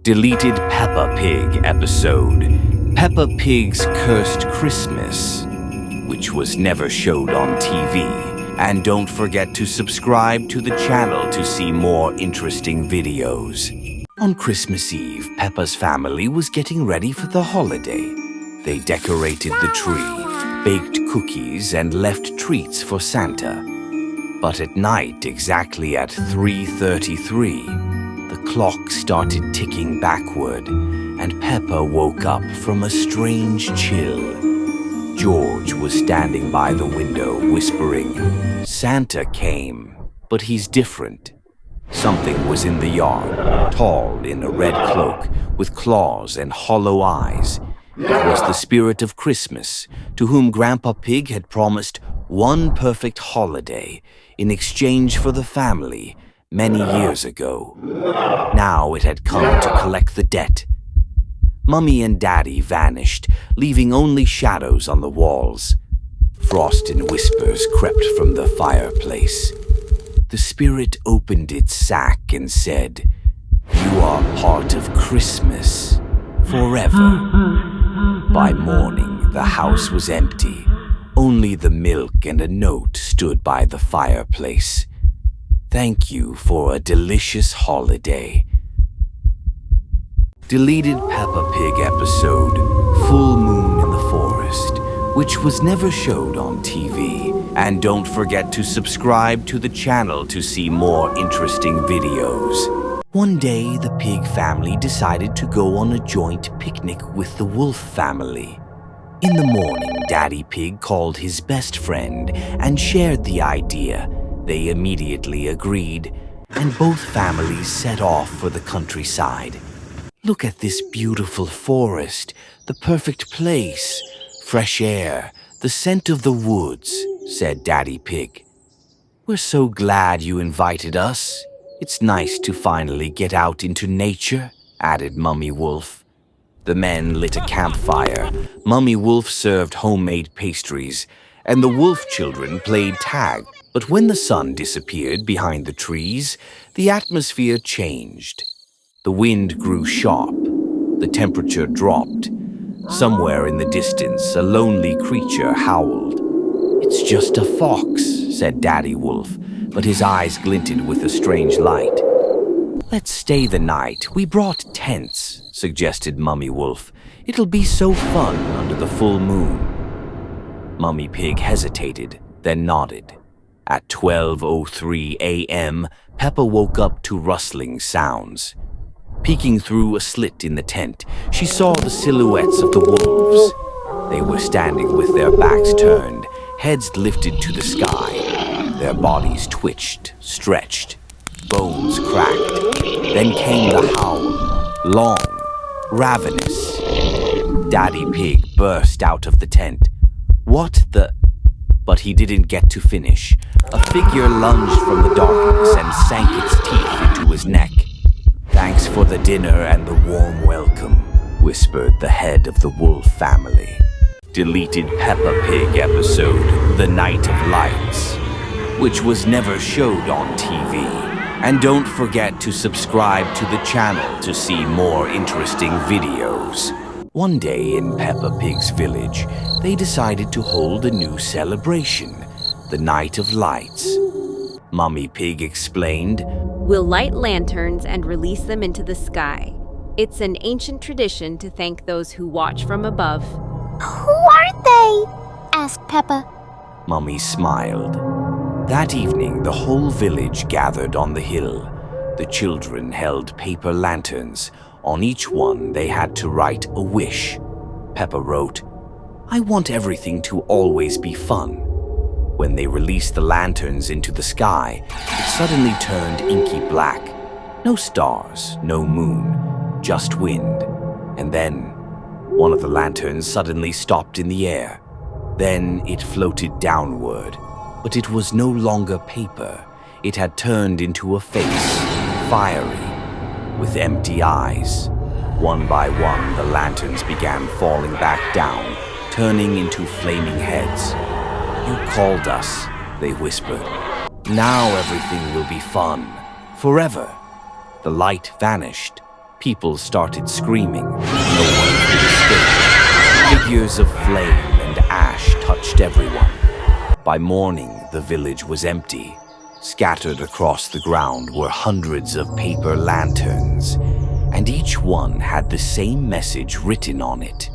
Deleted Peppa Pig episode, Peppa Pig's Cursed Christmas, which was never showed on TV. And don't forget to subscribe to the channel to see more interesting videos. On Christmas Eve, Peppa's family was getting ready for the holiday. They decorated the tree, baked cookies, and left treats for Santa. But at night, exactly at 3:33, the clock started ticking backward, and Peppa woke up from a strange chill. George was standing by the window, whispering, "Santa came, but he's different." Something was in the yard, tall in a red cloak, with claws and hollow eyes. It was the spirit of Christmas, to whom Grandpa Pig had promised one perfect holiday in exchange for the family many years ago. Now it had come to collect the debt. Mummy and Daddy vanished, leaving only shadows on the walls. Frost and whispers crept from the fireplace. The spirit opened its sack and said, "You are part of Christmas, forever." By morning, the house was empty. Only the milk and a note stood by the fireplace. "Thank you for a delicious holiday." Deleted Peppa Pig episode, Full Moon in the Forest, which was never showed on TV. And don't forget to subscribe to the channel to see more interesting videos. One day, the pig family decided to go on a joint picnic with the wolf family. In the morning, Daddy Pig called his best friend and shared the idea. They immediately agreed, and both families set off for the countryside. "Look at this beautiful forest, the perfect place. Fresh air, the scent of the woods," said Daddy Pig. "We're so glad you invited us. It's nice to finally get out into nature," added Mummy Wolf. The men lit a campfire. Mummy Wolf served homemade pastries, and the wolf children played tag. But when the sun disappeared behind the trees, the atmosphere changed. The wind grew sharp. The temperature dropped. Somewhere in the distance, a lonely creature howled. "It's just a fox," said Daddy Wolf, but his eyes glinted with a strange light. "Let's stay the night. We brought tents," suggested Mummy Wolf. "It'll be so fun under the full moon." Mummy Pig hesitated, then nodded. At 12:03 a.m., Peppa woke up to rustling sounds. Peeking through a slit in the tent, she saw the silhouettes of the wolves. They were standing with their backs turned, heads lifted to the sky. Their bodies twitched, stretched, bones cracked. Then came the howl, long, ravenous. Daddy Pig burst out of the tent. "What the—" But he didn't get to finish. A figure lunged from the darkness and sank its teeth into his neck. "Thanks for the dinner and the warm welcome," whispered the head of the wolf family. Deleted Peppa Pig episode, The Night of Lights, which was never showed on TV. And don't forget to subscribe to the channel to see more interesting videos. One day in Peppa Pig's village, they decided to hold a new celebration, the Night of Lights. Mummy Pig explained, "We'll light lanterns and release them into the sky. It's an ancient tradition to thank those who watch from above." "Who are they?" asked Peppa. Mummy smiled. That evening, the whole village gathered on the hill. The children held paper lanterns. On each one, they had to write a wish. Peppa wrote, "I want everything to always be fun." When they released the lanterns into the sky, it suddenly turned inky black. No stars, no moon, just wind. And then, one of the lanterns suddenly stopped in the air. Then it floated downward, but it was no longer paper. It had turned into a face, fiery, with empty eyes. One by one, the lanterns began falling back down, turning into flaming heads. "You called us," they whispered. "Now everything will be fun, forever." The light vanished. People started screaming. No one could escape. Figures of flame and ash touched everyone. By morning, the village was empty. Scattered across the ground were hundreds of paper lanterns, and each one had the same message written on it.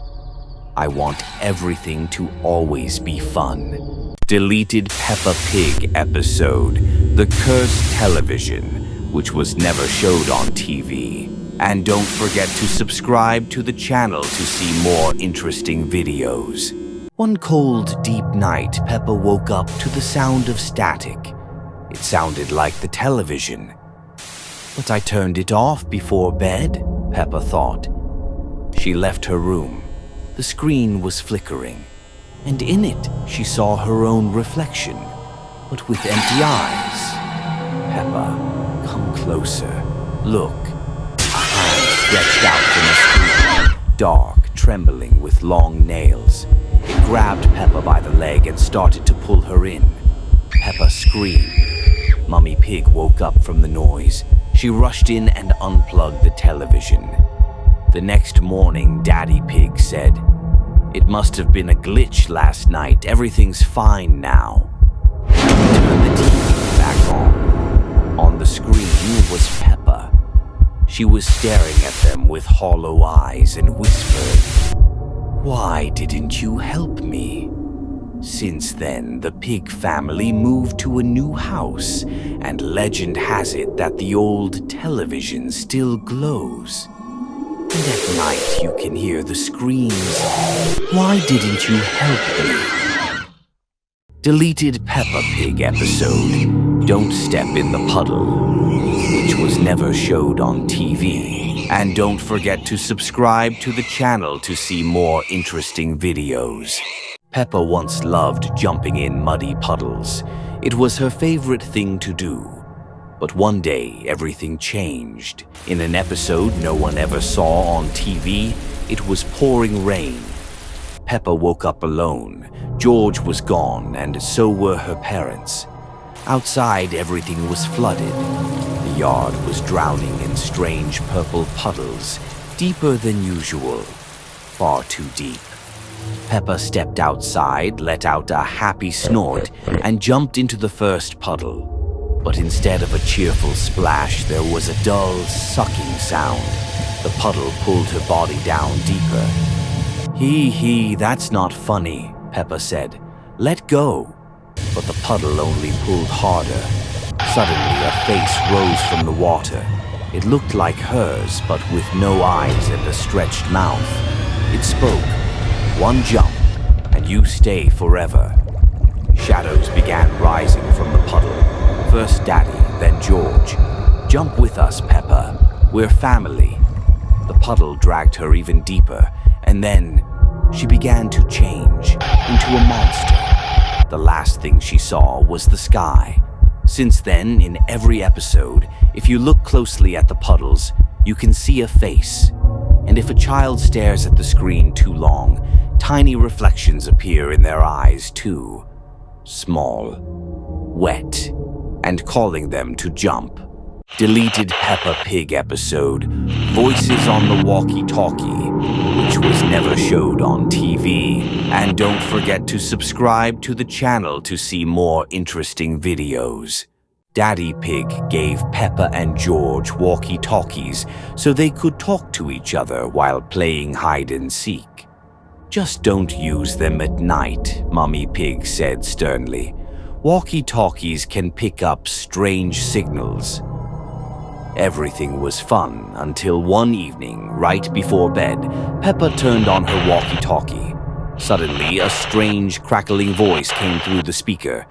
I want everything to always be fun. Deleted Peppa Pig episode, The Cursed Television, which was never showed on TV. And don't forget to subscribe to the channel to see more interesting videos. One cold, deep night, Peppa woke up to the sound of static. It sounded like the television. But I turned it off before bed, Peppa thought. She left her room. The screen was flickering, and in it she saw her own reflection, but with empty eyes. Peppa, come closer. Look. A hand stretched out from the screen, dark, trembling with long nails. It grabbed Peppa by the leg and started to pull her in. Peppa screamed. Mummy Pig woke up from the noise. She rushed in and unplugged the television. The next morning, Daddy Pig said, "It must have been a glitch last night. Everything's fine now." He turned the TV back on. On the screen was Peppa. She was staring at them with hollow eyes and whispered, "Why didn't you help me?" Since then, the pig family moved to a new house, and legend has it that the old television still glows. And at night you can hear the screams, "Why didn't you help me?" Deleted Peppa Pig episode, Don't Step in the Puddle, which was never showed on TV. And don't forget to subscribe to the channel to see more interesting videos. Peppa once loved jumping in muddy puddles. It was her favorite thing to do. But one day, everything changed. In an episode no one ever saw on TV, it was pouring rain. Peppa woke up alone. George was gone, and so were her parents. Outside, everything was flooded. The yard was drowning in strange purple puddles, deeper than usual, far too deep. Peppa stepped outside, let out a happy snort, and jumped into the first puddle. But instead of a cheerful splash, there was a dull, sucking sound. The puddle pulled her body down deeper. Hee, that's not funny," Peppa said. "Let go." But the puddle only pulled harder. Suddenly, a face rose from the water. It looked like hers, but with no eyes and a stretched mouth. It spoke. "One jump, and you stay forever." Shadows began rising from the puddle. First Daddy, then George. "Jump with us, Peppa. We're family." The puddle dragged her even deeper, and then she began to change into a monster. The last thing she saw was the sky. Since then, in every episode, if you look closely at the puddles, you can see a face. And if a child stares at the screen too long, tiny reflections appear in their eyes too. Small, wet, and calling them to jump. Deleted Peppa Pig episode, Voices on the Walkie-Talkie, which was never showed on TV. And don't forget to subscribe to the channel to see more interesting videos. Daddy Pig gave Peppa and George walkie-talkies so they could talk to each other while playing hide-and-seek. "Just don't use them at night," Mummy Pig said sternly. "Walkie-talkies can pick up strange signals." Everything was fun until one evening, right before bed, Peppa turned on her walkie-talkie. Suddenly, a strange, crackling voice came through the speaker.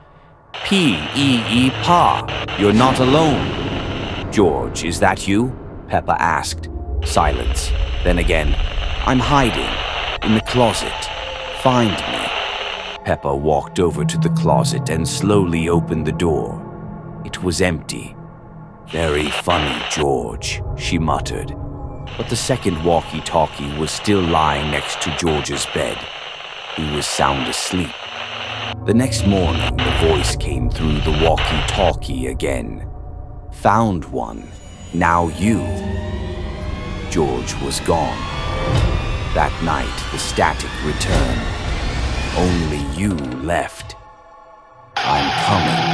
"P-E-E-Pa, you're not alone." "George, is that you?" Peppa asked. Silence. Then again, "I'm hiding in the closet. Find me." Peppa walked over to the closet and slowly opened the door. It was empty. "Very funny, George," she muttered. But the second walkie-talkie was still lying next to George's bed. He was sound asleep. The next morning, the voice came through the walkie-talkie again. "Found one. Now you." George was gone. That night, the static returned. Only you left. I'm coming.